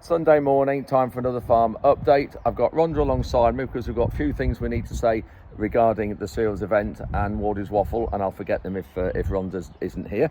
Sunday morning, time for another farm update. I've got Rhonda alongside me because we've got a few things we need to say regarding the Cereals event and Wardy's Waffle, and I'll forget them if Rhonda isn't here.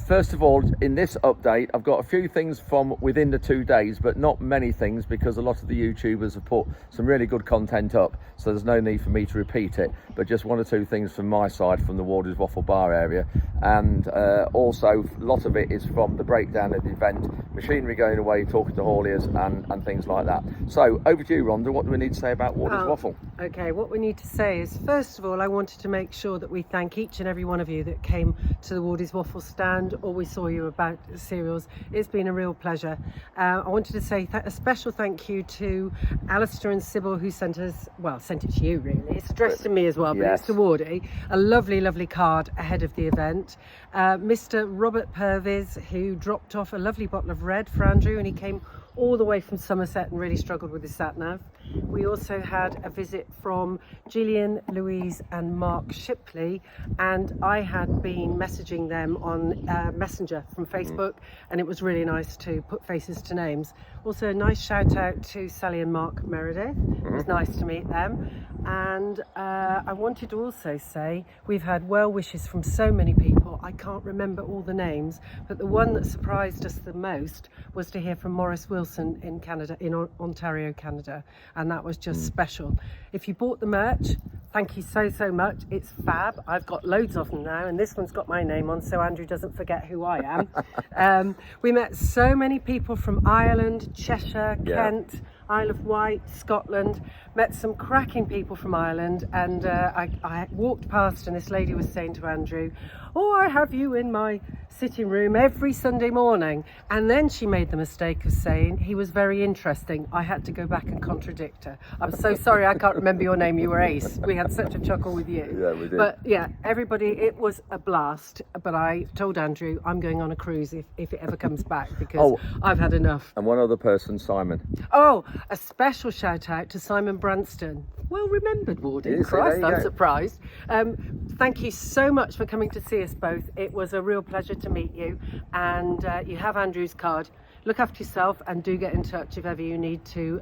First of all, in this update, I've got a few things from within the 2 days, but not many things because a lot of the YouTubers have put some really good content up, so there's no need for me to repeat it, but just one or two things from my side from the Wardy's Waffle Bar area. And also, a lot of it is from the breakdown of the event, machinery going away, talking to hauliers and things like that. So, over to you, Rhonda. What do we need to say about Wardy's Waffle? Okay, what we need to say is, first of all, I wanted to make sure that we thank each and every one of you that came to the Wardy's Waffle stand, or we saw you about cereals. It's been a real pleasure. I wanted to say a special thank you to Alistair and Sybil, who sent it to you really. It's addressed to me as well, but yes. It's to Wardy. A lovely card ahead of the event. Mr. Robert Purvis, who dropped off a lovely bottle of red for Andrew, and he came all the way from Somerset and really struggled with his sat-nav. We also had a visit from Gillian, Louise and Mark Shipley, and I had been messaging them on Messenger from Facebook, and it was really nice to put faces to names. Also a nice shout out to Sally and Mark Meredith. It was nice to meet them. And I wanted to also say we've had well wishes from so many people. I can't remember all the names, but the one that surprised us the most was to hear from Maurice Wilson in Canada, in Ontario, Canada, and that was just special. If you bought the merch, thank you so much. It's fab. I've got loads of them now, and this one's got my name on, so Andrew doesn't forget who I am. We met so many people from Ireland, Cheshire, Kent, Isle of Wight, Scotland. Met some cracking people from Ireland, and I walked past and this lady was saying to Andrew, "Oh, I have you in my sitting room every Sunday morning." And then she made the mistake of saying he was very interesting. I had to go back and contradict her. I'm so sorry I can't remember your name. You were ace. We had such a chuckle with you. Yeah, we did. But yeah, everybody, it was a blast. But I told Andrew I'm going on a cruise if it ever comes back, because I've had enough. And one other person, Simon. Oh, a special shout out to Simon Branston. Well remembered, Wardy. Christ, I'm surprised. Thank you so much for coming to see us both. It was a real pleasure to meet you, and you have Andrew's card. Look after yourself and do get in touch if ever you need to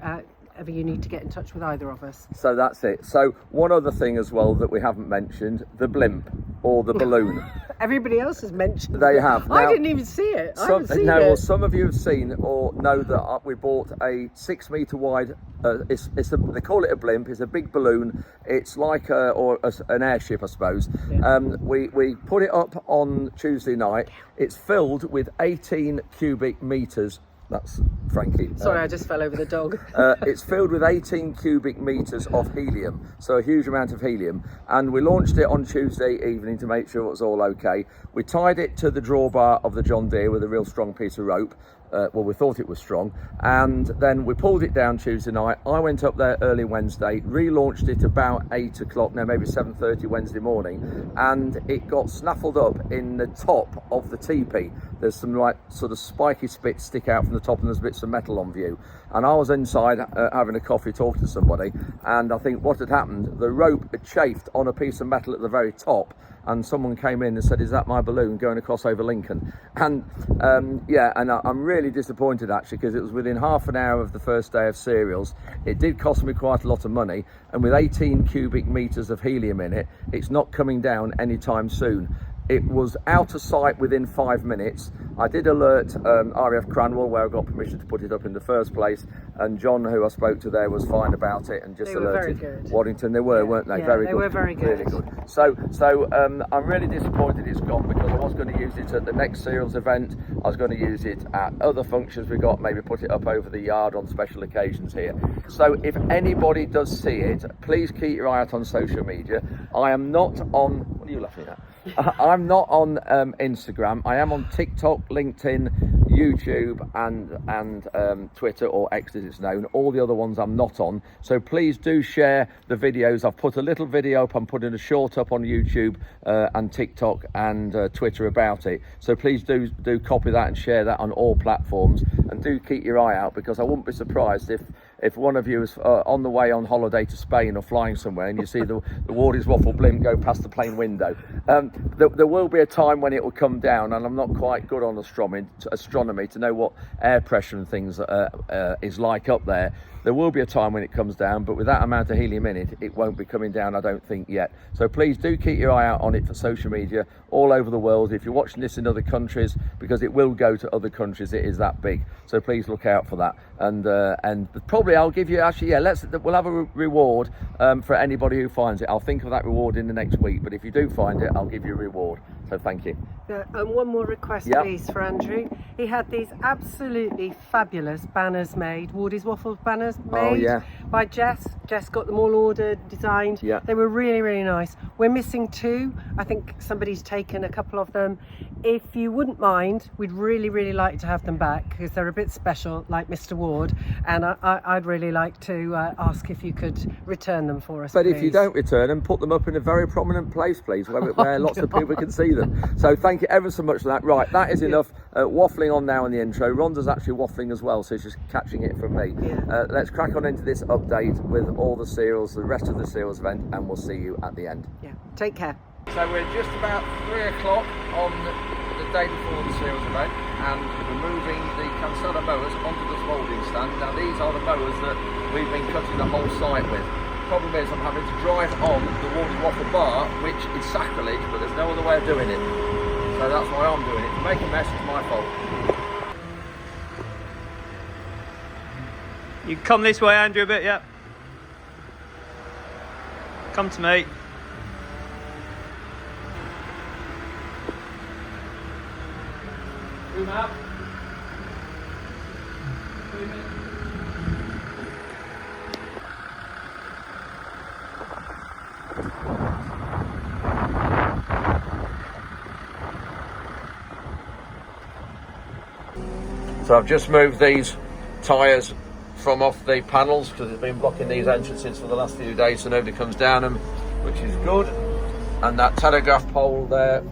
get in touch with either of us. So that's it. So one other thing as well that we haven't mentioned, the blimp or the balloon. Everybody else has mentioned They it. have. Now, I didn't even see it. I haven't seen it. Well, some of you have seen or know that we bought a 6 metre wide, they call it a blimp. It's a big balloon. It's like an airship, I suppose. Yeah. We put it up on Tuesday night. It's filled with 18 cubic metres. That's Frankie. Sorry, I just fell over the dog. It's filled with 18 cubic metres of helium, so a huge amount of helium. And we launched it on Tuesday evening to make sure it was all okay. We tied it to the drawbar of the John Deere with a real strong piece of rope. Well, we thought it was strong, and then we pulled it down Tuesday night. I went up there early Wednesday, relaunched it about 8 o'clock, no, maybe 7:30 Wednesday morning, and it got snaffled up in the top of the teepee. There's some like sort of spiky spits stick out from the top, and there's bits of metal on view. And I was inside having a coffee, talking to somebody, and I think what had happened, the rope had chafed on a piece of metal at the very top, and someone came in and said, "Is that my balloon going across over Lincoln?" And I'm really disappointed actually, because it was within half an hour of the first day of cereals. It did cost me quite a lot of money, and with 18 cubic metres of helium in it, it's not coming down anytime soon. It was out of sight within 5 minutes. I did alert RAF Cranwell, where I got permission to put it up in the first place, and John, who I spoke to there, was fine about it and just alerted Waddington. They were, weren't they? Yeah, very they good. Were very good. Really good. So I'm really disappointed it's gone, because I was going to use it at the next cereals event. I was going to use it at other functions we got, maybe put it up over the yard on special occasions here. So if anybody does see it, please keep your eye out on social media. I am not on, what are you laughing at? I'm not on Instagram. I am on TikTok, LinkedIn, YouTube and Twitter, or X as it's known. All the other ones I'm not on. So please do share the videos. I've put a little video up. I'm putting a short up on YouTube and TikTok and Twitter about it. So please do copy that and share that on all platforms. And do keep your eye out, because I wouldn't be surprised if if one of you is on the way on holiday to Spain or flying somewhere and you see the Wardy's Waffle blimp go past the plane window, there will be a time when it will come down, and I'm not quite good on astronomy to know what air pressure and things is like up there. There will be a time when it comes down, but with that amount of helium in it, it won't be coming down, I don't think, yet. So please do keep your eye out on it for social media all over the world. If you're watching this in other countries, because it will go to other countries, it is that big. So please look out for that. And probably I'll give you, actually, yeah, we'll have a reward for anybody who finds it. I'll think of that reward in the next week, but if you do find it, I'll give you a reward. So thank you. And one more request, please, for Andrew. He had these absolutely fabulous banners made, Wardy's Waffle banners made by Jess. Jess got them all ordered, designed. Yeah. They were really, really nice. We're missing 2. I think somebody's taken a couple of them. If you wouldn't mind, we'd really, really like to have them back because they're a bit special, like Mr. Ward. And I'd really like to ask if you could return them for us, But please. if you don't return them, put them up in a very prominent place, please, where lots of people can see them. So thank you ever so much for that. Right, that is enough waffling on now in the intro. Rhonda's actually waffling as well, so she's catching it from me. Let's crack on into this update with all the cereals, the rest of the cereals event, and we'll see you at the end. Yeah, take care. So we're just about 3 o'clock on the day before the cereals event, and we're moving the cancella mowers onto the folding stand. Now these are the mowers that we've been cutting the whole site with. Problem is I'm having to drive on the Wardy's Waffle bar, which is sacrilege, but there's no other way of doing it. So that's why I'm doing it. To make a mess, it's my fault. You can come this way, Andrew, a bit, yeah. Come to me. Zoom out. Zoom in. So I've just moved these tyres from off the panels because it's been blocking these entrances for the last few days so nobody comes down them, which is good. And that telegraph pole there,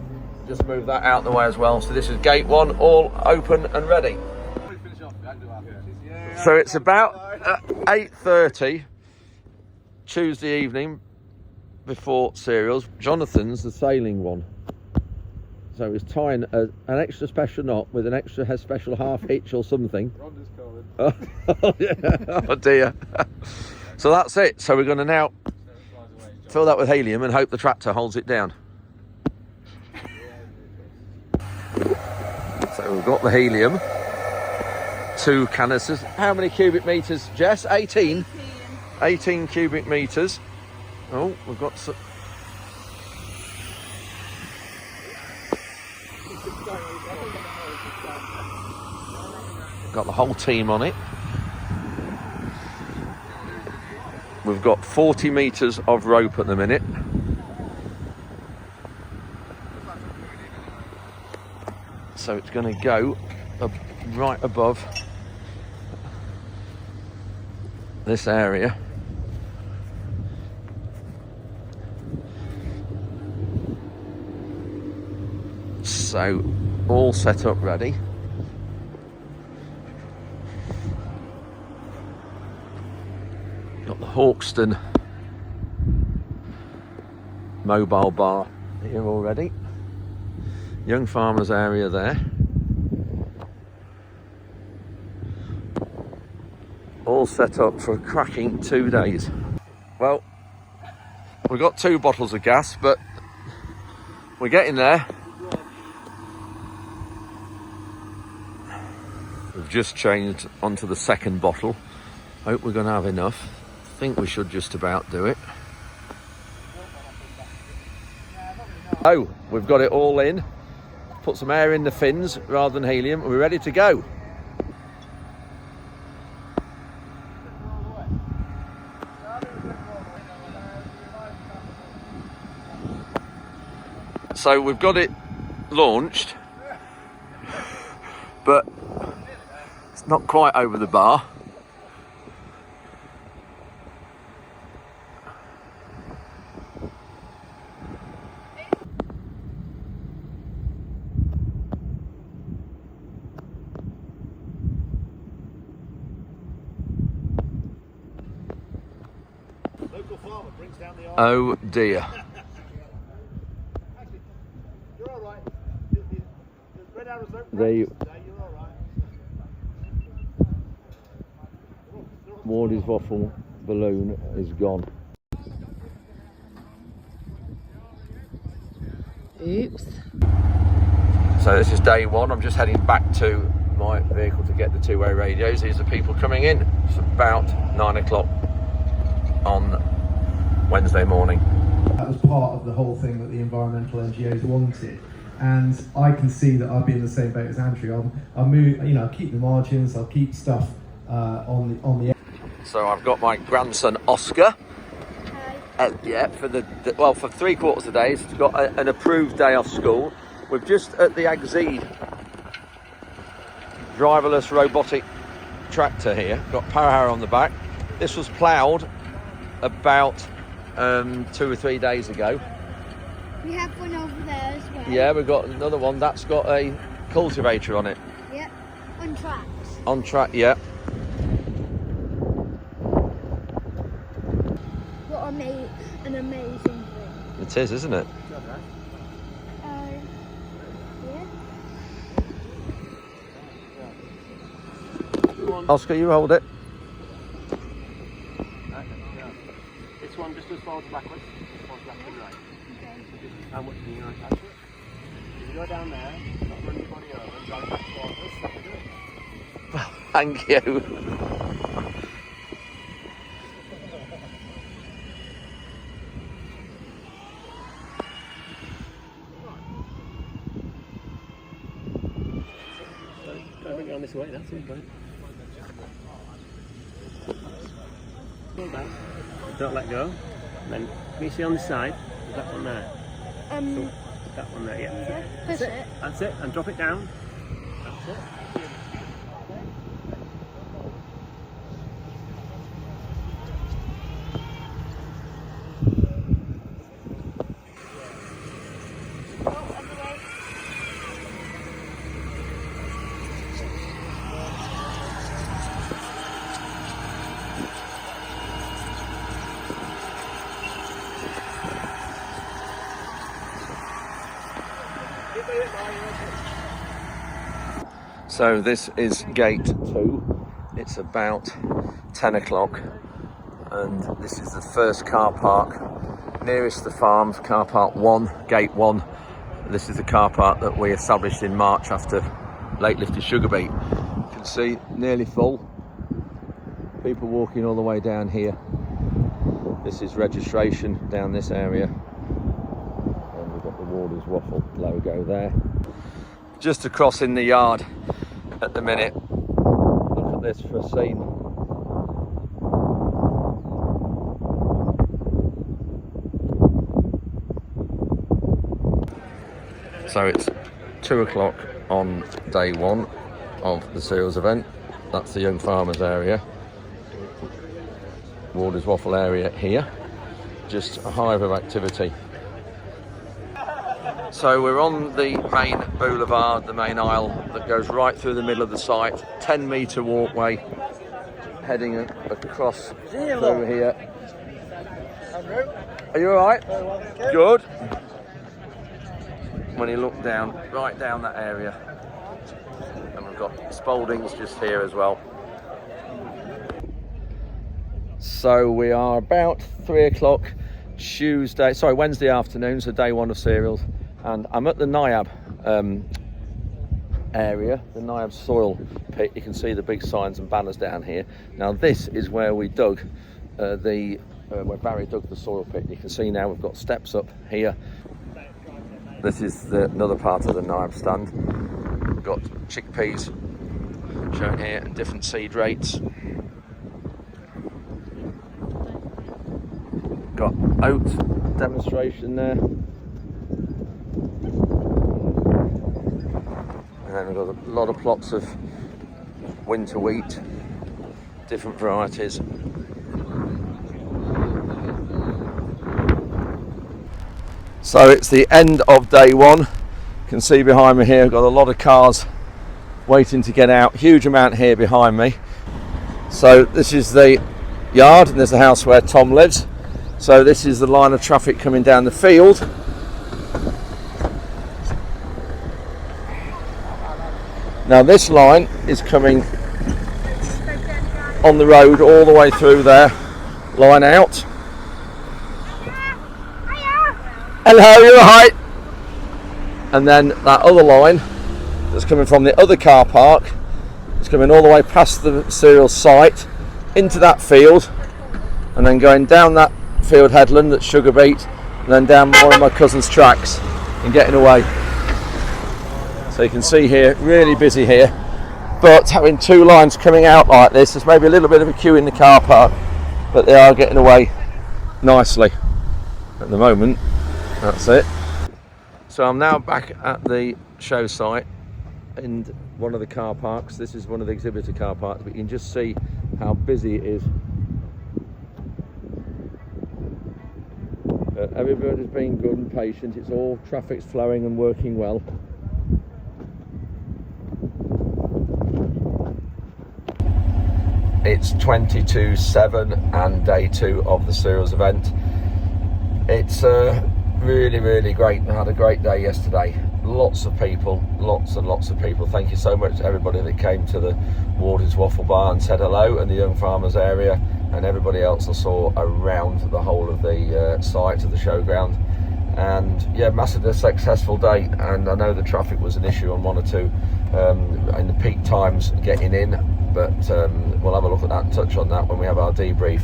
just move that out the way as well. So this is gate 1, all open and ready. So it's about 8:30 Tuesday evening before cereals. Jonathan's the sailing one. So he's tying an extra special knot with an extra special half hitch or something. Oh, yeah. Oh dear. So that's it. So we're going to now fill that with helium and hope the tractor holds it down. So we've got the helium. 2 canisters. How many cubic metres, Jess? 18? 18 cubic metres. Oh, we've got some... Got the whole team on it. We've got 40 metres of rope at the minute. So it's going to go up right above this area. So all set up ready. Got the Hawkston mobile bar here already. Young Farmers area there. All set up for a cracking 2 days. Well, we've got 2 bottles of gas, but we're getting there. We've just changed onto the 2nd bottle. Hope we're going to have enough. I think we should just about do it. Oh, we've got it all in. Put some air in the fins rather than helium. We're ready to go. So we've got it launched, but it's not quite over the bar. Oh dear. The Wardy's waffle balloon is gone. Oops. So this is day one. I'm just heading back to my vehicle to get the two-way radios. These are people coming in. It's about 9 o'clock on Wednesday morning. That was part of the whole thing that the environmental NGOs wanted, and I can see that I'll be in the same boat as Andrew. I'll move, you know, I'll keep the margins, I'll keep stuff on the. So I've got my grandson Oscar. Yeah, for for 3/4 of the day. He's got an approved day off school. We're just at the AgZ driverless robotic tractor here. Got power on the back. This was ploughed about 2 or 3 days ago. We have one over there as well. Yeah, we've got another one that's got a cultivator on it. Yep, on tracks. On track, yeah. What an amazing thing. It is, isn't it? Yeah. Oscar, you hold it. This one just goes forward backwards. Forward left and right. Okay. How much can you attach it? If you go down there, not run your body over, and drive back towards us, that'll do it. Thank you. Bring it on this way, that's it, right? Go back. Don't let go. And then, can you see on the side? Is that one there? That one there, yeah. Push it. That's it, and drop it down. That's it. So this is gate 2. It's about 10 o'clock and this is the first car park nearest the farms, car park 1, gate 1. This is the car park that we established in March after late lifted sugar beet. You can see nearly full. People walking all the way down here. This is registration down this area. And we've got the Wardy's Waffle logo there. Just across in the yard at the minute. Look at this for a scene. So it's 2 o'clock on day 1 of the cereals event. That's the Young Farmers area. Wardy's Waffle area here. Just a hive of activity. So we're on the main boulevard, the main aisle that goes right through the middle of the site, 10-metre walkway, heading across through here. Are you alright? Good. When you look down, right down that area, and we've got Spalding's just here as well. So we are about 3 o'clock Wednesday afternoon, so day 1 of cereals. And I'm at the NIAB area, the NIAB soil pit. You can see the big signs and banners down here. Now this is where we dug where Barry dug the soil pit. You can see now we've got steps up here. This is another part of the NIAB stand. We've got chickpeas shown here and different seed rates. Got oat demonstration there. And then we've got a lot of plots of winter wheat, different varieties. So it's the end of day 1. You can see behind me here, I've got a lot of cars waiting to get out. Huge amount here behind me. So this is the yard and there's the house where Tom lives. So this is the line of traffic coming down the field. Now this line is coming on the road all the way through there, line out. Hello, you're right. And then that other line that's coming from the other car park is coming all the way past the cereal site into that field, and then going down that field headland at Sugar Beet, and then down one of my cousin's tracks and getting away. So you can see here, really busy here, but having two lines coming out like this, there's maybe a little bit of a queue in the car park, but they are getting away nicely at the moment. That's it. So I'm now back at the show site in one of the car parks. This is one of the exhibitor car parks, but you can just see how busy it is. Everybody's been good and patient. It's all traffic's flowing and working well. It's 22/7 and day 2 of the cereals event. It's really great. I had a great day yesterday. Lots of people, lots and lots of people. Thank you so much to everybody that came to the Warden's Waffle Bar and said hello, and the Young Farmers area, and everybody else I saw around the whole of the site of the showground. And yeah, massively successful day. And I know the traffic was an issue on one or two in the peak times getting in, but we'll have a look at that and touch on that when we have our debrief.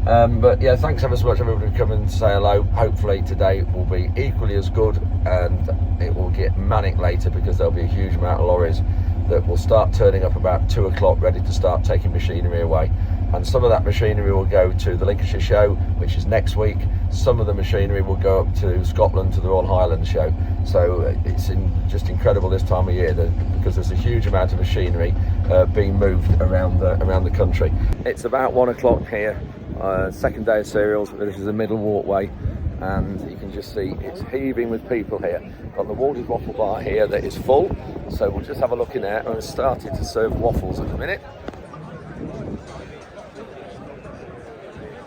But yeah, thanks ever so much everybody for coming to say hello. Hopefully today will be equally as good, and it will get manic later because there'll be a huge amount of lorries that will start turning up about 2 o'clock ready to start taking machinery away. And some of that machinery will go to the Lincolnshire show, which is next week. Some of the machinery will go up to Scotland to the Royal Highlands show. So it's just incredible this time of year because there's a huge amount of machinery being moved around the country. It's about 1 o'clock here, second day of cereals. This is the middle walkway, and you can just see it's heaving with people here. Got the Warden's Waffle Bar here that is full, so we'll just have a look in there. And it's started to serve waffles at the minute.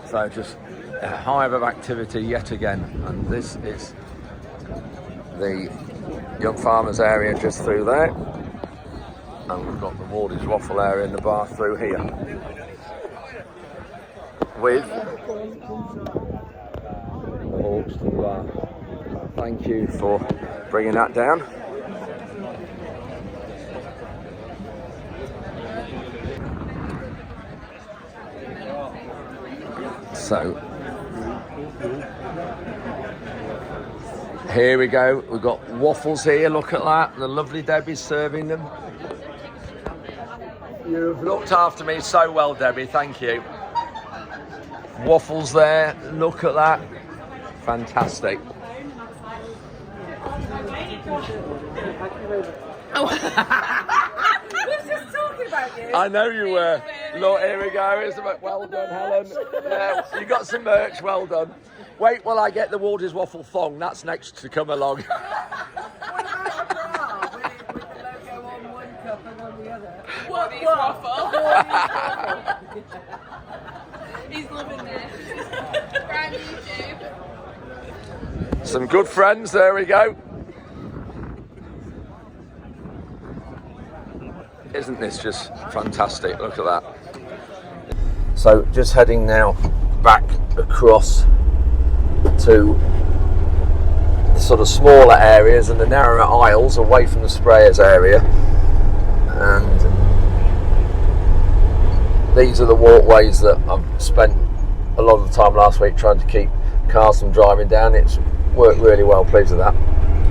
So just a hive of activity yet again, and this is the Young Farmers area just through there, and we've got the Warden's Waffle area in the bar through here with the Hawks to the bar. Thank you for bringing that down. So here we go, we've got waffles here, look at that, the lovely Debbie's serving them. You've looked after me so well, Debbie, thank you. Waffles there, look at that, fantastic. I know you were. Look, here we go. Well done, Helen. Yeah, you got some merch. Well done. Wait while I get the Warden's Waffle thong. That's next to come along. What about a bra with the logo on one cup and on the other? Warden's Waffle. He's loving this. Brand YouTube. Some good friends. There we go. Isn't this just fantastic? Look at that. So just heading now back across to the sort of smaller areas and the narrower aisles away from the sprayers area, and these are the walkways that I've spent a lot of the time last week trying to keep cars from driving down. It's worked really well, pleased with that.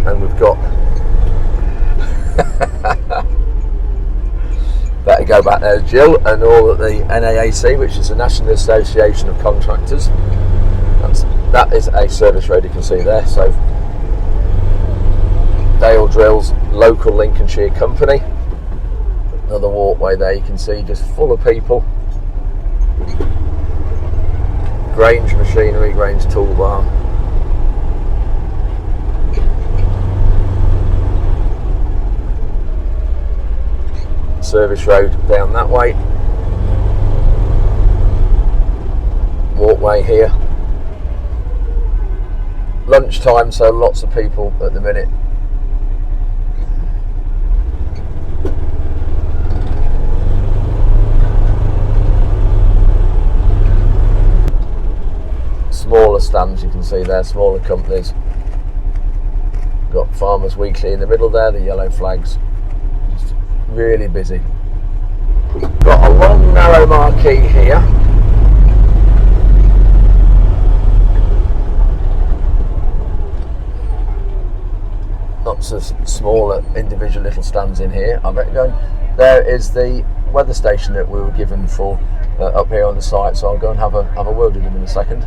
And we've got better go back there, Jill, and all at the NAAC, which is the National Association of Contractors. That is a service road you can see there. So Dale Drills, local Lincolnshire company. Another walkway there you can see, just full of people. Grange Machinery, Grange Toolbar. Service road down that way. Walkway here. lunchtime, so lots of people at the minute. Smaller stands you can see there, smaller companies. Got Farmers Weekly in the middle there, the yellow flags. Just really busy. Got a long narrow marquee here. Lots of smaller individual little stands in here. I bet going there is the weather station that we were given for up here on the site, so I'll go and have a word with them in a second.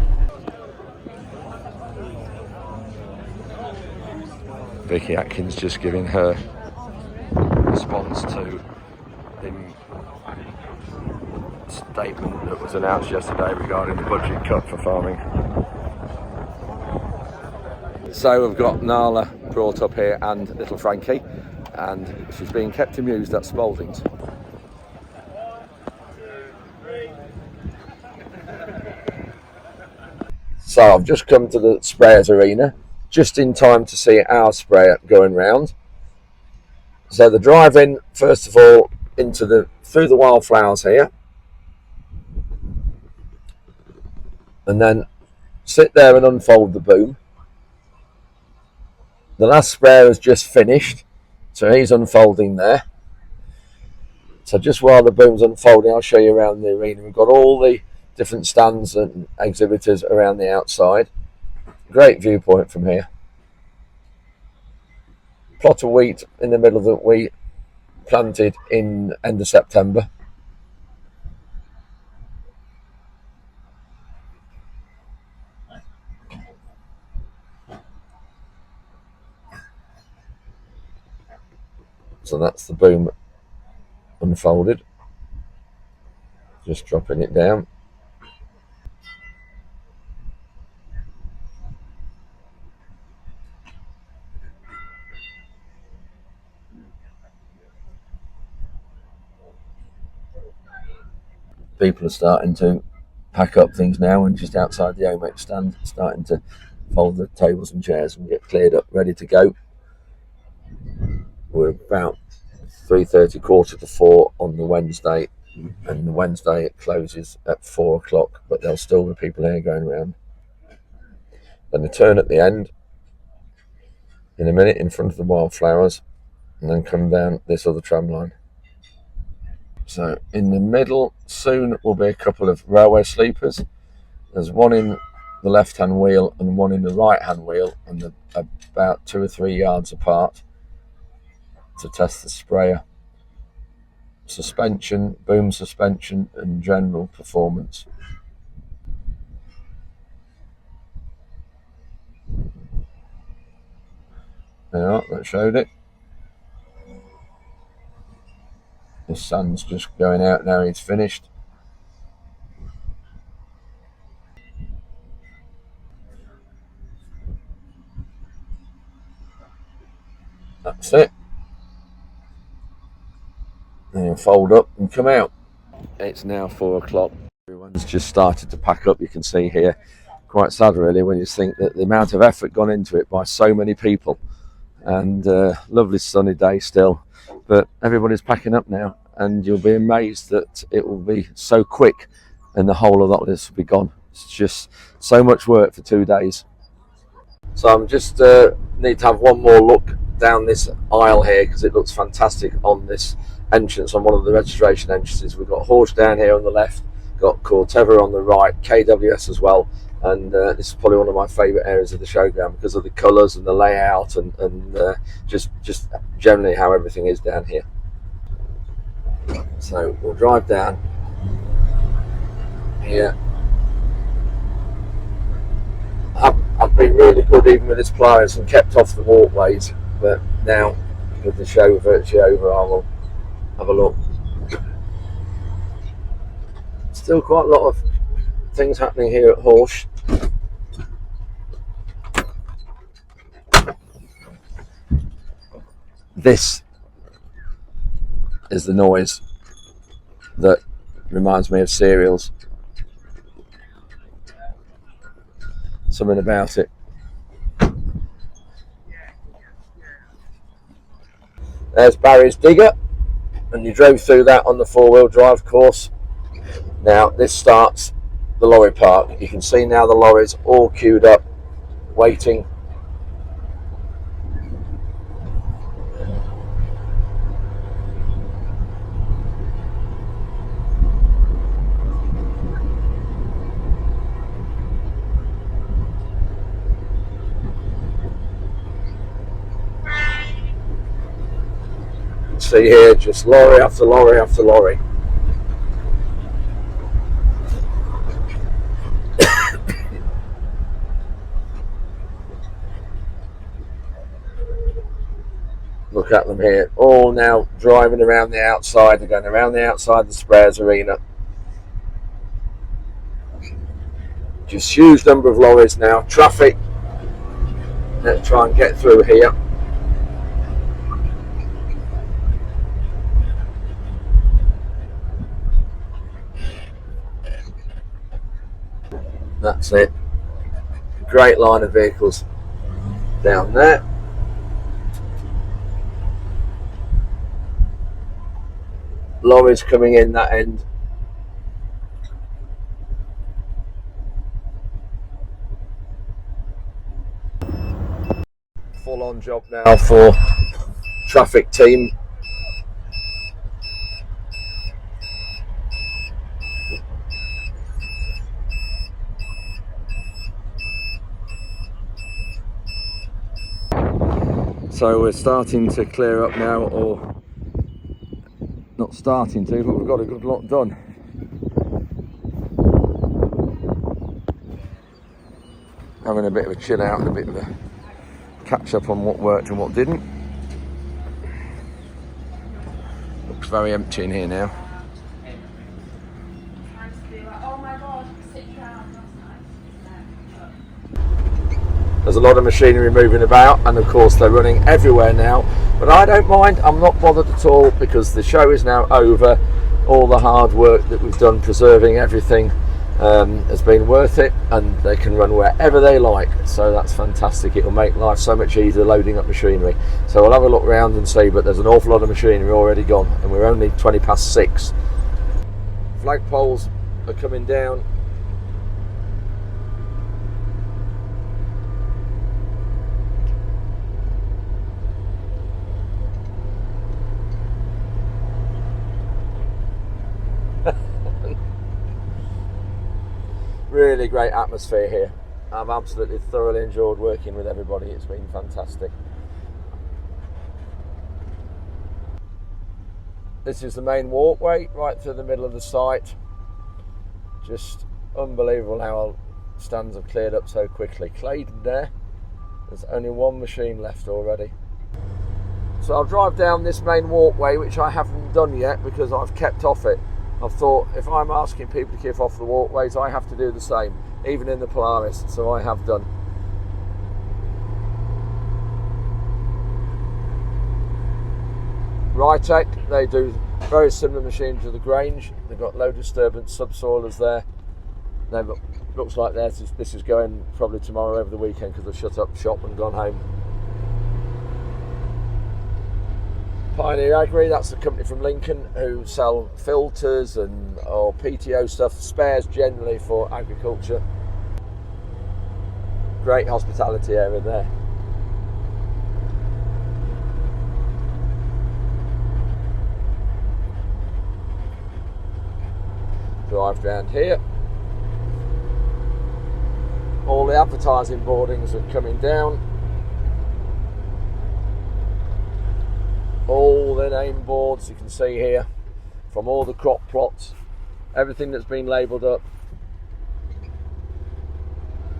Vicky Atkins just giving her response to the statement that was announced yesterday regarding the budget cut for farming. So we've got Nala brought up here and little Frankie, and she's being kept amused at Spalding's. So I've just come to the sprayers arena, just in time to see our sprayer going round. So the drive in, first of all, through the wildflowers here, and then sit there and unfold the boom. The last sprayer has just finished, so he's unfolding there. So just while the boom's unfolding, I'll show you around the arena. We've got all the different stands and exhibitors around the outside. Great viewpoint from here. Plot of wheat in the middle of the wheat, planted in end of September. So that's the boom unfolded. Just dropping it down. People are starting to pack up things now, and just outside the Omex stand, starting to fold the tables and chairs and get cleared up, ready to go. We're about 3:30, 3:45 on the Wednesday, and the Wednesday it closes at 4 o'clock, but there'll still be people here going around. Then the turn at the end in a minute in front of the wildflowers, and then come down this other tram line. So in the middle soon will be a couple of railway sleepers. There's one in the left hand wheel and one in the right hand wheel, and they're about 2 or 3 yards apart, to test the sprayer suspension, boom suspension and general performance. There, that showed it. The sun's just going out now, he's finished. That's it. Then you'll fold up and come out. It's now 4 o'clock. Everyone's just started to pack up. You can see here, quite sad really when you think that the amount of effort gone into it by so many people. And lovely sunny day still, but everybody's packing up now, and you'll be amazed that it will be so quick and the whole of that list will be gone. It's just so much work for 2 days. So I'm just need to have one more look down this aisle here, because it looks fantastic on this entrance, on one of the registration entrances. We've got Horse down here on the left, got Corteva on the right, KWS as well, and this is probably one of my favourite areas of the showground because of the colours and the layout and just generally how everything is down here. So we'll drive down here. I've been really good even with this pliers and kept off the walkways, but now with the show virtually over, I will have a look. Still quite a lot of things happening here at Horsh. This is the noise that reminds me of cereals. Something about it. There's Barry's digger, and you drove through that on the 4-wheel drive course. Now this starts the lorry park. You can see now the lorries all queued up, waiting. See here, just lorry after lorry after lorry. Look at them here, all now driving around the outside. They're going around the outside the sprayers arena. Just huge number of lorries now. Traffic. Let's try and get through here. That's it. Great line of vehicles down there. Lorries coming in that end. Full on job now for traffic team. So we're starting to clear up now, or not starting to, but we've got a good lot done. Having a bit of a chill out and a bit of a catch up on what worked and what didn't. Looks very empty in here now. Oh my god, sit down. There's a lot of machinery moving about, and of course they're running everywhere now, but I don't mind. I'm not bothered at all, because the show is now over. All the hard work that we've done preserving everything has been worth it, and they can run wherever they like, so that's fantastic. It'll make life so much easier loading up machinery. So we'll have a look around and see, but there's an awful lot of machinery already gone, and we're only 20 past 6. Flagpoles are coming down. Really great atmosphere here. I've absolutely thoroughly enjoyed working with everybody. It's been fantastic. This is the main walkway right through the middle of the site. Just unbelievable how our stands have cleared up so quickly. Claydon there. There's only one machine left already. So I'll drive down this main walkway, which I haven't done yet because I've kept off it. I've thought if I'm asking people to keep off the walkways, I have to do the same, even in the Polaris, so I have done. Rytec, they do very similar machine to the Grange. They've got low disturbance subsoilers there. Looks like this is going probably tomorrow over the weekend, because they've shut up shop and gone home. Pioneer Agri, that's the company from Lincoln who sell filters and or PTO stuff, spares generally for agriculture. Great hospitality area there. Drive round here. All the advertising boardings are coming down. All the name boards you can see here from all the crop plots, everything that's been labelled up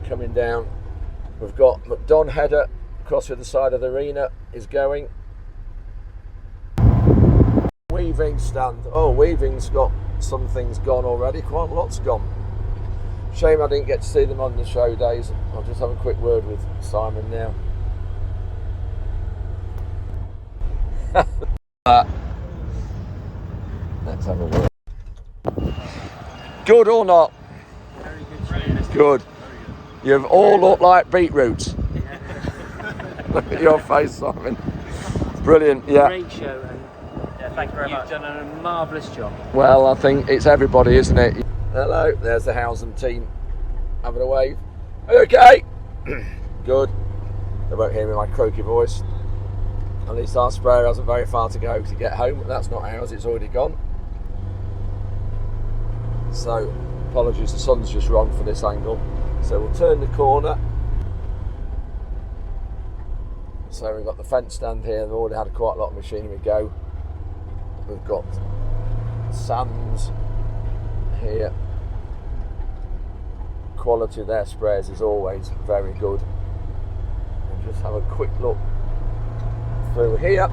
coming down. We've got McDon header across the other side of the arena is going. Weaving stand. Oh, weaving's got some things gone already, quite a lot's gone. Shame I didn't get to see them on the show days. I'll just have a quick word with Simon now. Let's have a word. Good or not? Very good. Good. You've all looked like beetroots. Look at your face, Simon. Brilliant, yeah. Great show, and thank you very much. You've done a marvellous job. Well, I think it's everybody, isn't it? Hello, there's the Howsam team having a wave. Okay, good. They won't hear me in my croaky voice. At least our sprayer hasn't very far to go to get home. That's not ours, it's already gone. So, apologies, the sun's just wrong for this angle. So we'll turn the corner. So we've got the fence stand here. They've already had quite a lot of machinery go. We've got Sands here. Quality of their sprays is always very good. We'll just have a quick look through here.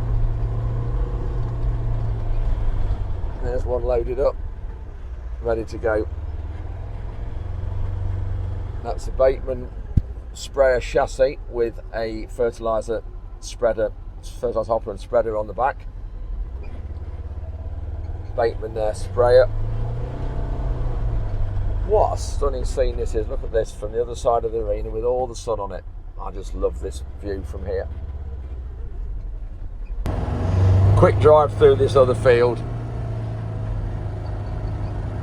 There's one loaded up, ready to go. That's a Bateman sprayer chassis with a fertiliser spreader, fertiliser hopper and spreader on the back. Bateman there sprayer. What a stunning scene this is. Look at this from the other side of the arena with all the sun on it. I just love this view from here. Quick drive through this other field.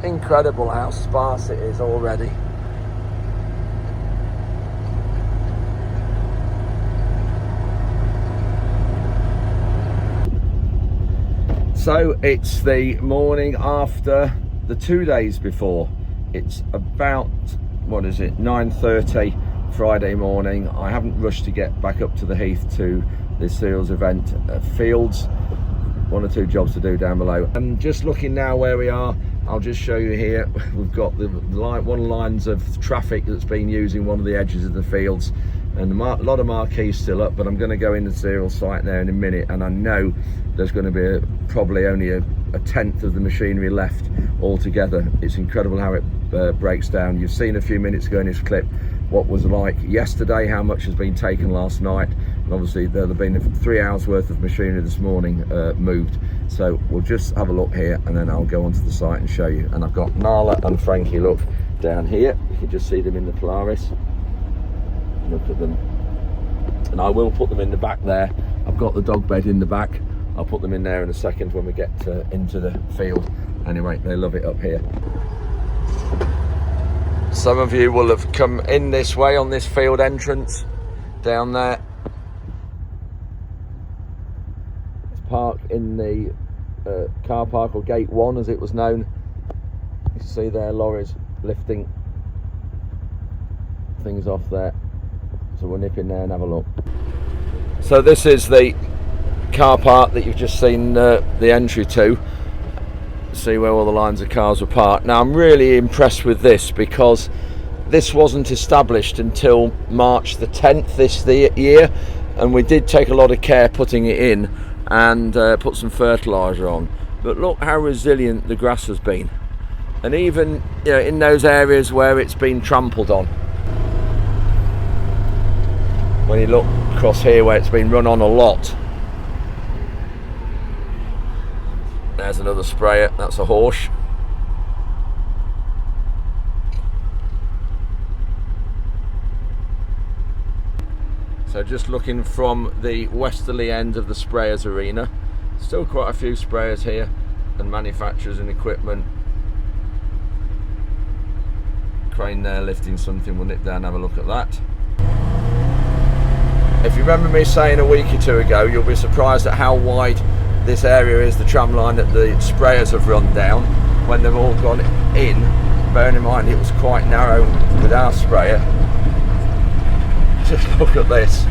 Incredible how sparse it is already. So it's the morning after the 2 days before. It's about, what is it, 9:30 Friday morning. I haven't rushed to get back up to the heath to the Cereals event fields. 1 or 2 jobs to do down below. And just looking now where we are, I'll just show you here. We've got the line, one of the lines of traffic that's been using one of the edges of the fields, and a lot of marquees still up, but I'm going to go in the cereal site there in a minute, and I know there's going to be probably only a tenth of the machinery left altogether. It's incredible how it breaks down. You've seen a few minutes ago in this clip what was like yesterday, how much has been taken last night, and obviously there'll have been 3 hours worth of machinery this morning moved. So we'll just have a look here and then I'll go onto the site and show you. And I've got Nala and Frankie, look, down here. You can just see them in the Polaris. Look at them. And I will put them in the back there. I've got the dog bed in the back. I'll put them in there in a second when we get into the field. Anyway, they love it up here. Some of you will have come in this way on this field entrance down there. It's parked in the car park, or gate 1 as it was known. You can see there lorries lifting things off there. So we'll nip in there and have a look. So this is the car park that you've just seen the entry to. See where all the lines of cars were parked. Now I'm really impressed with this because this wasn't established until March the 10th this year, and we did take a lot of care putting it in and put some fertiliser on. But look how resilient the grass has been, and even, you know, in those areas where it's been trampled on. When you look across here where it's been run on a lot. There's another sprayer, that's a horse. So just looking from the westerly end of the sprayers arena, still quite a few sprayers here and manufacturers and equipment. Crane there lifting something, we'll nip down and have a look at that. If you remember me saying a week or 2 ago, you'll be surprised at how wide this area is, the tram line that the sprayers have run down when they've all gone in. Bearing in mind it was quite narrow with our sprayer. Just look at this,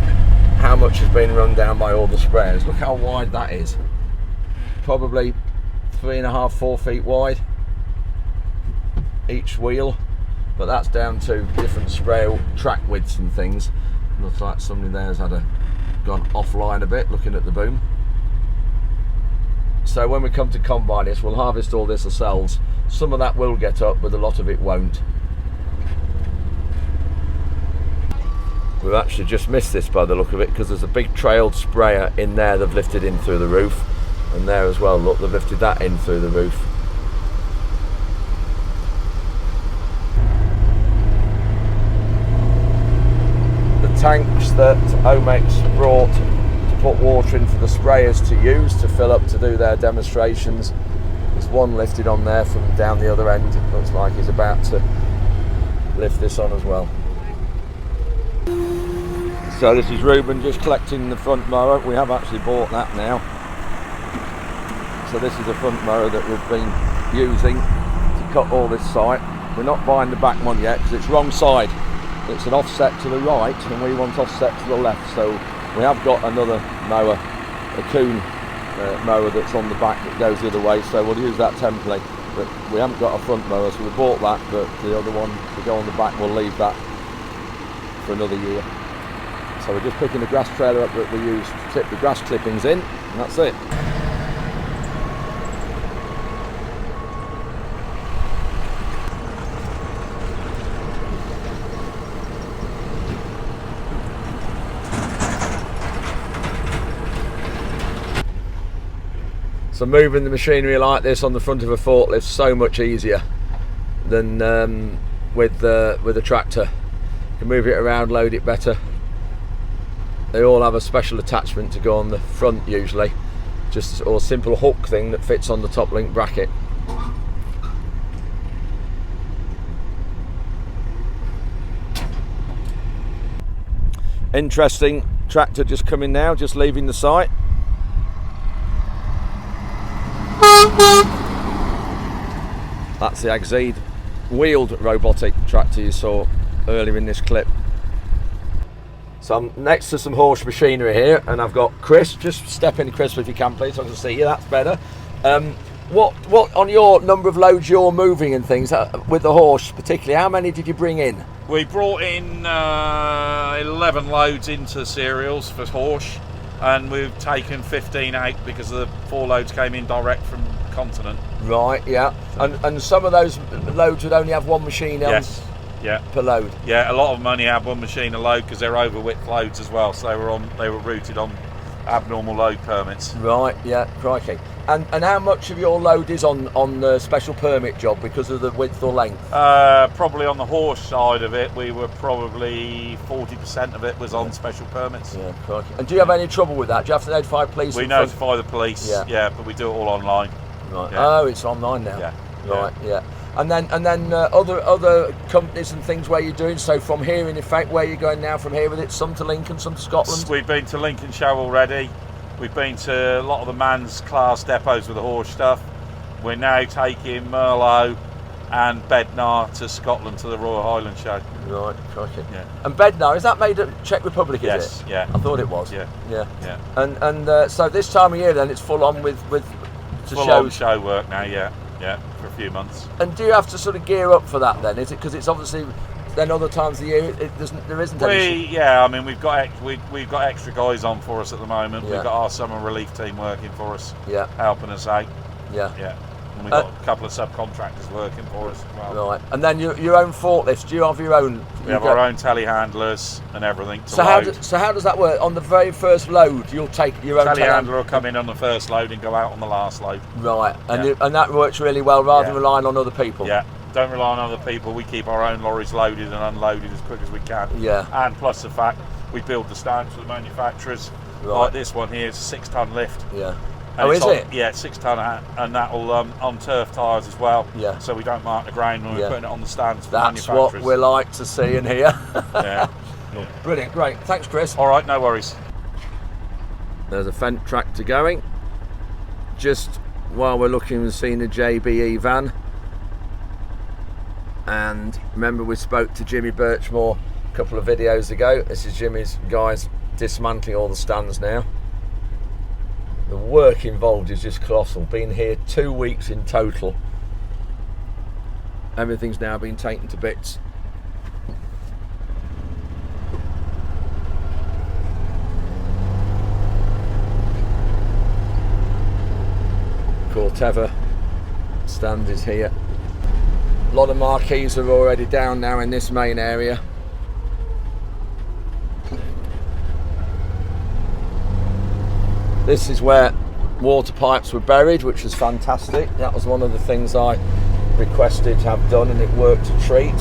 how much has been run down by all the sprayers. Look how wide that is. Probably 3.5, 4 feet wide each wheel, but that's down to different sprayer track widths and things. Looks like somebody there has gone offline a bit looking at the boom. So when we come to combine this, we'll harvest all this ourselves. Some of that will get up, but a lot of it won't. We've actually just missed this by the look of it, because there's a big trailed sprayer in there they've lifted in through the roof, and there as well, look, they've lifted that in through the roof. The tanks that Omex brought to put water in for the sprayers to use to fill up to do their demonstrations. There's one lifted on there from down the other end. It looks like he's about to lift this on as well. So this is Ruben just collecting the front mower. We have actually bought that now. So this is the front mower that we've been using to cut all this site. We're not buying the back one yet because it's wrong side. It's an offset to the right and we want offset to the left. So we have got another mower, a Kuhn mower that's on the back that goes the other way. So we'll use that template. But we haven't got a front mower, so we bought that. But the other one to go on the back, we'll leave that for another year. So we're just picking the grass trailer up that we use to tip the grass clippings in, and that's it. So moving the machinery like this on the front of a forklift is so much easier than with a tractor. You can move it around, load it better. They all have a special attachment to go on the front usually, or a simple hook thing that fits on the top link bracket. Interesting tractor just coming now, just leaving the site. That's the Exceed wheeled robotic tractor you saw earlier in this clip. So I'm next to some horse machinery here, and I've got Chris. Just step in, Chris, if you can, please. So I can see you. That's better. What on your number of loads you're moving and things with the horse, particularly? How many did you bring in? We brought in 11 loads into cereals for horse, and we've taken 15 out because the 4 loads came in direct from continent. Right, yeah. And some of those loads would only have one machine on per load. Yeah, a lot of them only have one machine a load because they're over width loads as well, so they were routed on abnormal load permits. Right, yeah, crikey. And how much of your load is on the special permit job because of the width or length? Probably on the horse side of it, we were probably 40% of it was on special permits. Yeah, crikey. And do you have any trouble with that? Do you have to notify police? We notify the police, yeah, but we do it all online. Right. Yeah. Oh, it's online now. Yeah. Right. Yeah. And then other companies and things where you're doing so from here. In effect, where you're going now from here with it? Some to Lincoln, some to Scotland. We've been to Lincolnshire already. We've been to a lot of the man's class depots with the horse stuff. We're now taking Merlot and Bednar to Scotland to the Royal Highland Show. Right, crikey. Yeah. And Bednar, is that made at Czech Republic? Is yes, it? yeah. I thought it was. Yeah. Yeah. Yeah. And so this time of year then it's full on with full on show work now. Yeah. Yeah. For a few months. And do you have to sort of gear up for that then? Is it because it's obviously then other times of the year there isn't any? Yeah, I mean we've got extra guys on for us at the moment. Yeah. We've got our summer relief team working for us. Yeah. Helping us out. Yeah. Yeah. And we've got a couple of subcontractors working for us as well. Right. And then your own forklifts. Do you have your own? We have our own telehandlers and everything to so load. How does that work? On the very first load, you'll take your own telehandler will come in on the first load and go out on the last load. Right. And and that works really well rather than relying on other people. Yeah. Don't rely on other people. We keep our own lorries loaded and unloaded as quick as we can. Yeah. And plus the fact we build the stands for the manufacturers. Right. Like this one here is a 6-ton lift. Yeah. And is it? Yeah, 6-ton, and that will on turf tyres as well. Yeah. So we don't mark the ground when we're putting it on the stands for the That's manufacturers. what we like to see and hear. Yeah. Brilliant, great. Thanks, Chris. All right, no worries. There's a Fendt tractor going. Just while we're looking and seeing a JBE van. And remember we spoke to Jimmy Birchmore a couple of videos ago. This is Jimmy's guys dismantling all the stands now. The work involved is just colossal. Been here 2 weeks in total. Everything's now been taken to bits. Corteva stand is here. A lot of marquees are already down now in this main area. This is where water pipes were buried, which was fantastic. That was one of the things I requested to have done, and it worked a treat.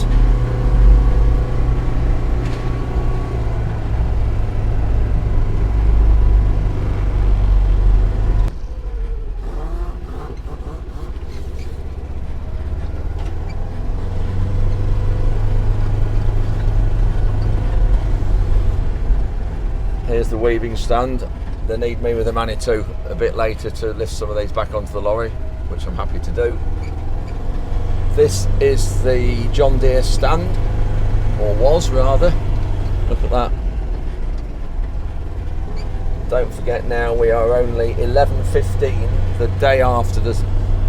the weaving stand. They need me with a Manitou a bit later to lift some of these back onto the lorry, which I'm happy to do. This is the John Deere stand, or was rather. Look at that. Don't forget now we are only 11:15 the day after the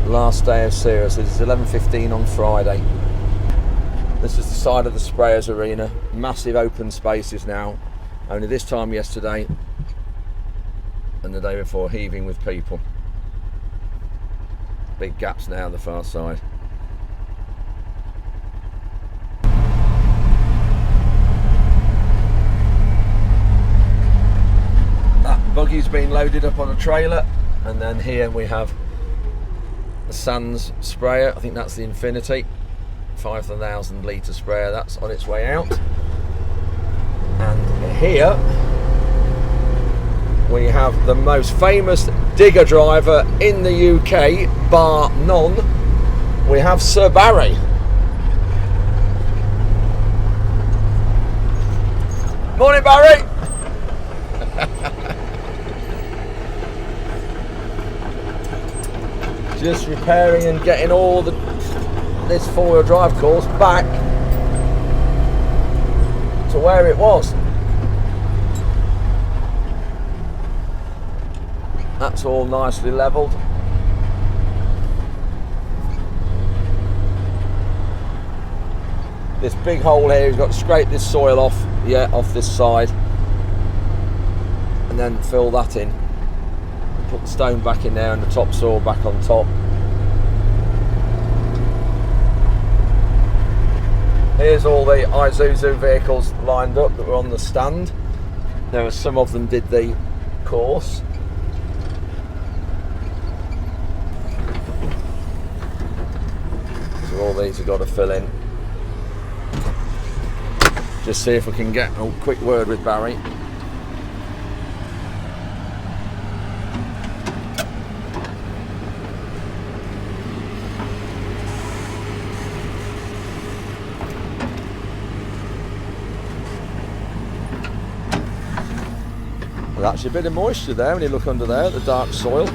last day of series. This is 11:15 on Friday. This is the side of the sprayers arena. Massive open spaces now. Only this time yesterday and the day before heaving with people. Big gaps now on the far side. That buggy's been loaded up on a trailer, and then here we have the Sands sprayer. I think that's the Infinity 5,000 litre sprayer. That's on its way out. And here we have the most famous digger driver in the UK, bar none. We have Sir Barry. Morning, Barry. Just repairing and getting all this four-wheel drive course back to where it was. That's all nicely levelled. This big hole here, you've got to scrape this soil off, off this side, and then fill that in. Put the stone back in there and the topsoil back on top. Here's all the Isuzu vehicles lined up that were on the stand. There are some of them did the course. So all these have got to fill in. Just see if we can get a quick word with Barry. There's actually a bit of moisture there when you look under there at the dark soil.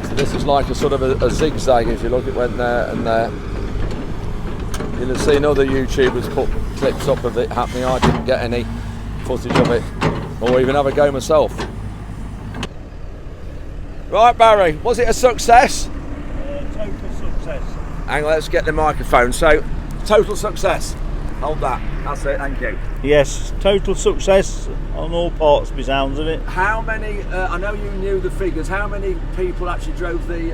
So this is like a sort of a zigzag. If you look, it went there and there. You'll have seen other YouTubers put clips up of it happening. I didn't get any footage of it or even have a go myself. Right, Barry, was it a success? Total success. Hang on, let's get the microphone. So, total success. Hold that. That's it. Thank you. Yes, total success on all parts, by sounds of it. How many? I know you knew the figures. How many people actually drove the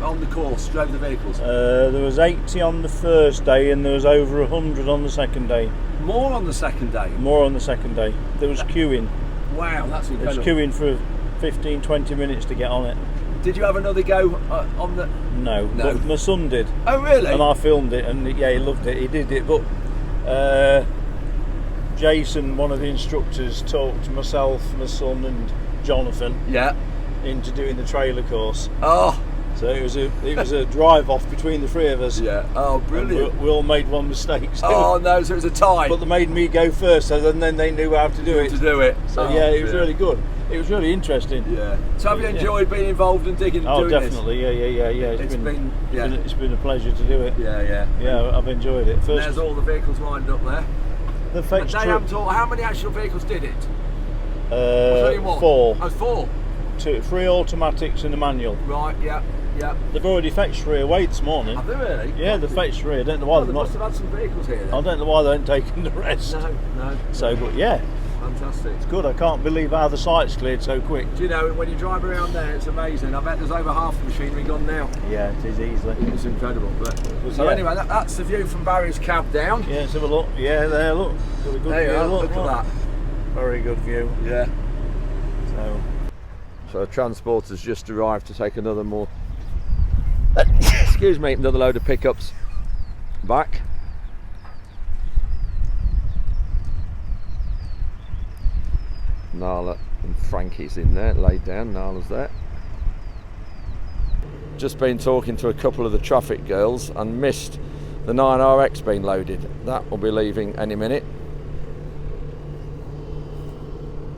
on the course? Drove the vehicles? There was 80 on the first day, and there was over 100 on the second day. More on the second day. More on the second day. There was queuing. Wow, that's There was incredible. queuing for 15-20 minutes to get on it. Did you have another go on the? No, No. but my son did, Oh, really? and I filmed it, and yeah, he loved it. He did it, but Jason, one of the instructors, talked myself, my son, and Jonathan Yeah. into doing the trailer course. Oh. So it was a drive off between the three of us. Yeah. Oh, And brilliant. we all made one mistake still. Oh no, so it was a tie. But they made me go first, so then they knew how to do it. To do it. So Oh, yeah, it was dear. really good. It was really interesting. Yeah. So have you enjoyed being involved in digging? Oh, doing definitely. Yeah. It's been yeah. It's been a pleasure to do it. This? Yeah. Yeah, I've enjoyed it. There's First, all the vehicles lined up there. the And fetch they trip. haven't all, how many actual vehicles did it? Was there only one? 4. Oh, 4. 3 automatics and a manual. Right. Yeah. They've already fetched 3 away this morning. Have they really? Yeah, they fetched 3. I don't know why They they've must not. have had some vehicles here. Then. I don't know why they haven't taken the rest. No. So, but yeah, Fantastic. it's good. I can't believe how the site's cleared so quick. Do you know, when you drive around there, it's amazing. I bet there's over half the machinery gone now. Yeah, it is easily. It's incredible. But so yeah. anyway, that's the view from Barry's cab down. Yeah, let's have a look. Yeah, there, look. Got a good There you view. are. Look at that. Very good view. Yeah. So, a transporter's just arrived to take another excuse me, another load of pickups back. Nala and Frankie's in there, laid down. Nala's there. Just been talking to a couple of the traffic girls and missed the 9RX being loaded. That will be leaving any minute.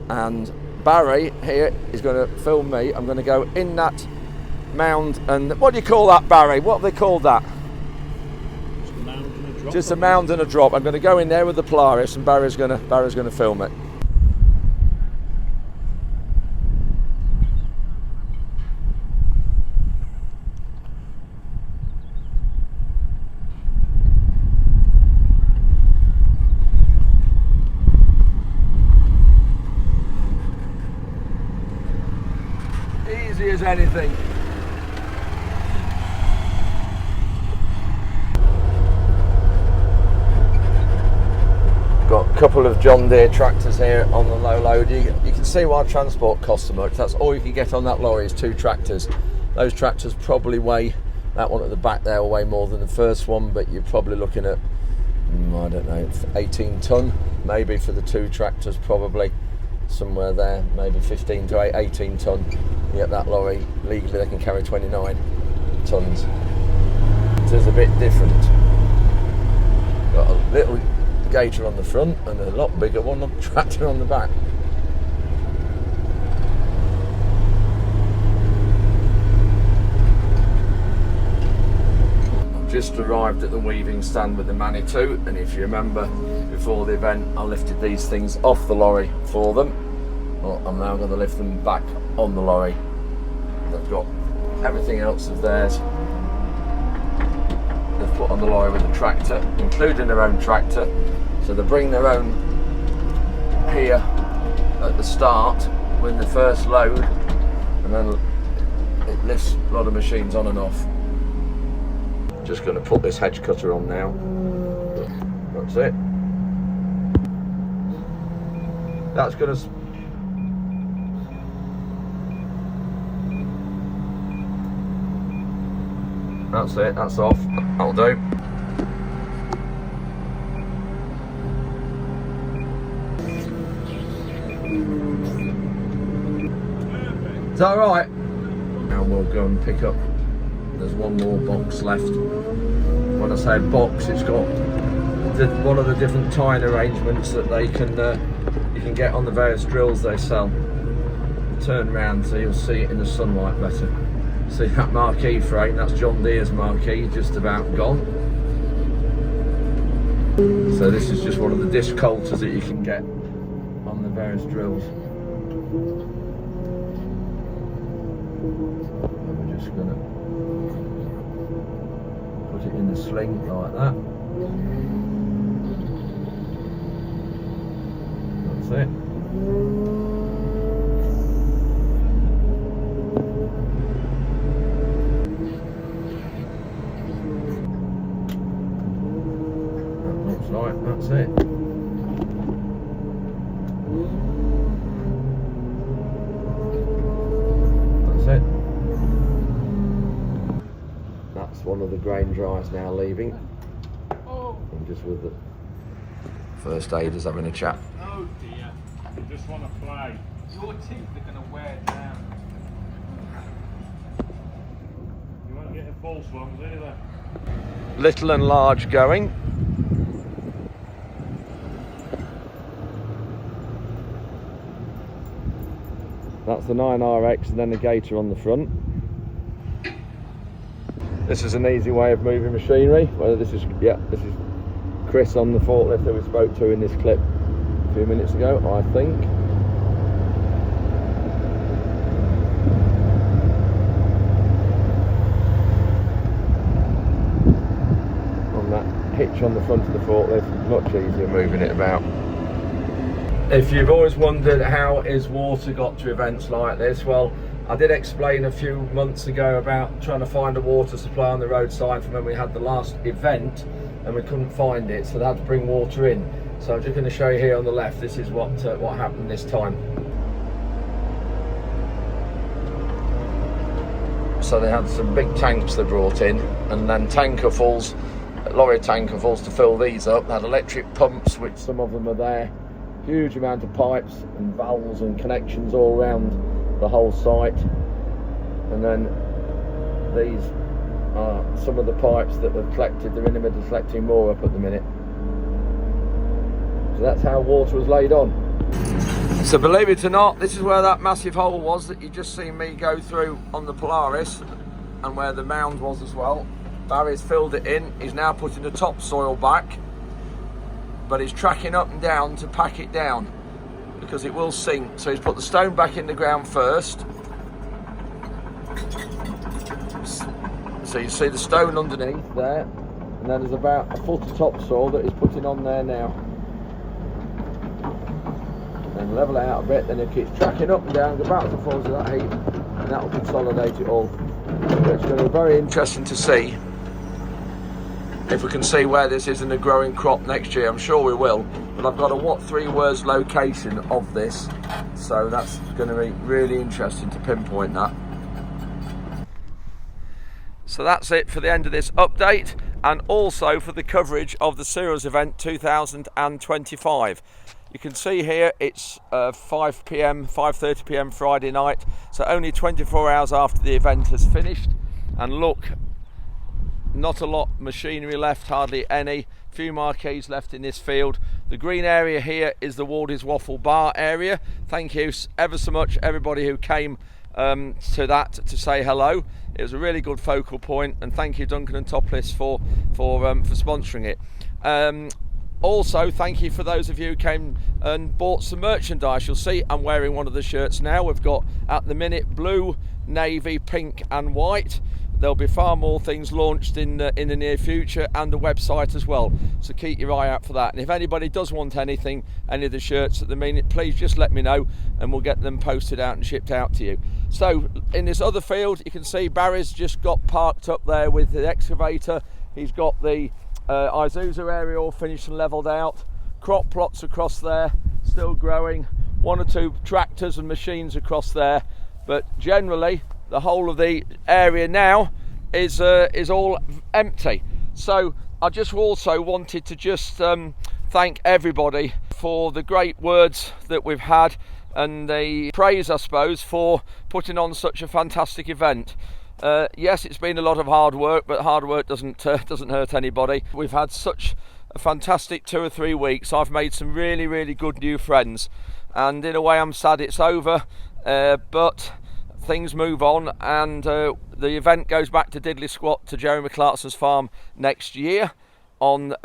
And Barry here is going to film me. I'm going to go in that mound, and what do you call that, Barry? What have they called that? Just a mound and a drop. I'm going to go in there with the Polaris, and Barry's going to film it. Easy as anything. Got a couple of John Deere tractors here on the low load. You can see why transport costs so much. That's all you can get on that lorry is 2 tractors. Those tractors probably weigh, that one at the back there will weigh more than the first one, but you're probably looking at, I don't know, 18 tonne maybe for the 2 tractors, probably somewhere there, maybe 15 to 18 tonne. You get that lorry, legally they can carry 29 tonnes. It is a bit different. Got a little gator on the front and a lot bigger one on tractor on the back. I've just arrived at the weaving stand with the Manitou, and if you remember before the event I lifted these things off the lorry for them. Well, I'm now going to lift them back on the lorry. They've got everything else of theirs they've put on the lorry with the tractor, including their own tractor. So they bring their own here at the start with the first load, and then it lifts a lot of machines on and off. Just going to put this hedge cutter on now. That's it. That's going to That's it, that's off. That'll do. Is that alright? Now we'll go and pick up, there's one more box left. When I say box, it's got one of the different tying arrangements that they can you can get on the various drills they sell. Turn around so you'll see it in the sunlight better. See that marquee frame, that's John Deere's marquee, just about gone. So this is just one of the disc coulters that you can get on the various drills. And we're just going to put it in the sling like that. That's it. Right, that's it. That's it. That's one of the grain dryers now leaving. I'm just with the first aiders having a chat. Oh dear, I just want to play. Your teeth are going to wear down. You won't get a false ones either. Little and large going. That's the 9RX and then the Gator on the front. This is an easy way of moving machinery. Whether this is Chris on the forklift that we spoke to in this clip a few minutes ago, I think. On that hitch on the front of the forklift, much easier moving it about. If you've always wondered how is water got to events like this, well, I did explain a few months ago about trying to find a water supply on the roadside from when we had the last event and we couldn't find it, so they had to bring water in. So I'm just going to show you here on the left, this is what happened this time. So they had some big tanks they brought in, and then tankerfuls, lorry tankerfuls to fill these up. They had electric pumps, which some of them are there. Huge amount of pipes and valves and connections all around the whole site, and then these some of the pipes that were collected, they're in the middle of collecting more up at the minute. So that's how water was laid on. So believe it or not, this is where that massive hole was that you just seen me go through on the Polaris, and where the mound was as well. Barry's filled it in. He's now putting the topsoil back, but he's tracking up and down to pack it down because it will sink. So he's put the stone back in the ground first. So you see the stone underneath there, and then there's about a foot of topsoil that he's putting on there now. Then level it out a bit, then it keeps tracking up and down, go back to the falls of that heap, and that will consolidate it all. But it's going to be very interesting to see if we can see where this is in the growing crop next year. I'm sure we will, but I've got a what 3 words location of this, so that's going to be really interesting to pinpoint that. So that's it for the end of this update, and also for the coverage of the Cereals event 2025. You can see here it's 5 p.m, 5:30 p.m. Friday night, so only 24 hours after the event has finished. And look, not a lot of machinery left, hardly any. Few marquees left in this field. The green area here is the Wardy's Waffle Bar area. Thank you ever so much everybody who came to that to say hello. It was a really good focal point, and thank you Duncan and Topless for sponsoring it. Also, thank you for those of you who came and bought some merchandise. You'll see I'm wearing one of the shirts now. We've got at the minute blue, navy, pink and white. There'll be far more things launched in the near future, and the website as well. So keep your eye out for that. And if anybody does want anything, any of the shirts at the minute, please just let me know and we'll get them posted out and shipped out to you. So in this other field, you can see Barry's just got parked up there with the excavator. He's got the Isuzu area all finished and levelled out. Crop plots across there, still growing. 1 or 2 tractors and machines across there. But generally, the whole of the area now is all empty. So I just also wanted to just thank everybody for the great words that we've had, and the praise, I suppose, for putting on such a fantastic event. Yes, it's been a lot of hard work, but hard work doesn't hurt anybody. We've had such a fantastic 2 or 3 weeks. I've made some really, really good new friends, and in a way I'm sad it's over, but things move on, and the event goes back to Diddley Squat to Jeremy Clarkson's farm next year on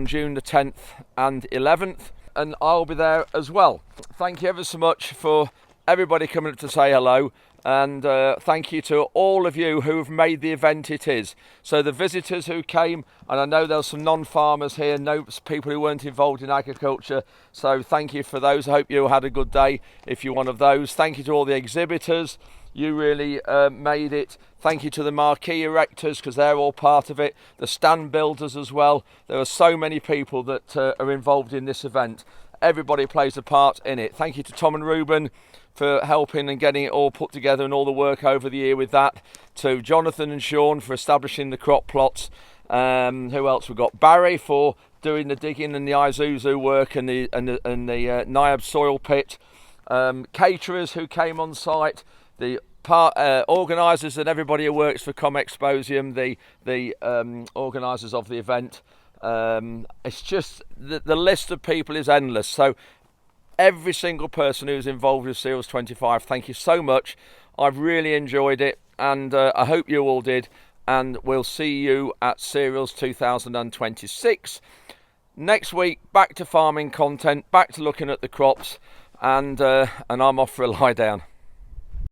June the 10th and 11th, and I'll be there as well. Thank you ever so much for everybody coming up to say hello, and thank you to all of you who've made the event it is. So the visitors who came, and I know there's some non-farmers here, no people who weren't involved in agriculture, so thank you for those. I hope you had a good day if you're one of those. Thank you to all the exhibitors. You really made it. Thank you to the marquee erectors, because they're all part of it. The stand builders as well. There are so many people that are involved in this event. Everybody plays a part in it. Thank you to Tom and Ruben for helping and getting it all put together, and all the work over the year with that. To Jonathan and Sean for establishing the crop plots. Who else? We've got Barry for doing the digging and the Isuzu work and the Niab soil pit. Caterers who came on site. The organisers and everybody who works for Comexposium, the organisers of the event. It's just the list of people is endless. So every single person who's involved with Cereals 25, thank you so much. I've really enjoyed it, and I hope you all did. And we'll see you at Cereals 2026 next week. Back to farming content, back to looking at the crops, and I'm off for a lie down.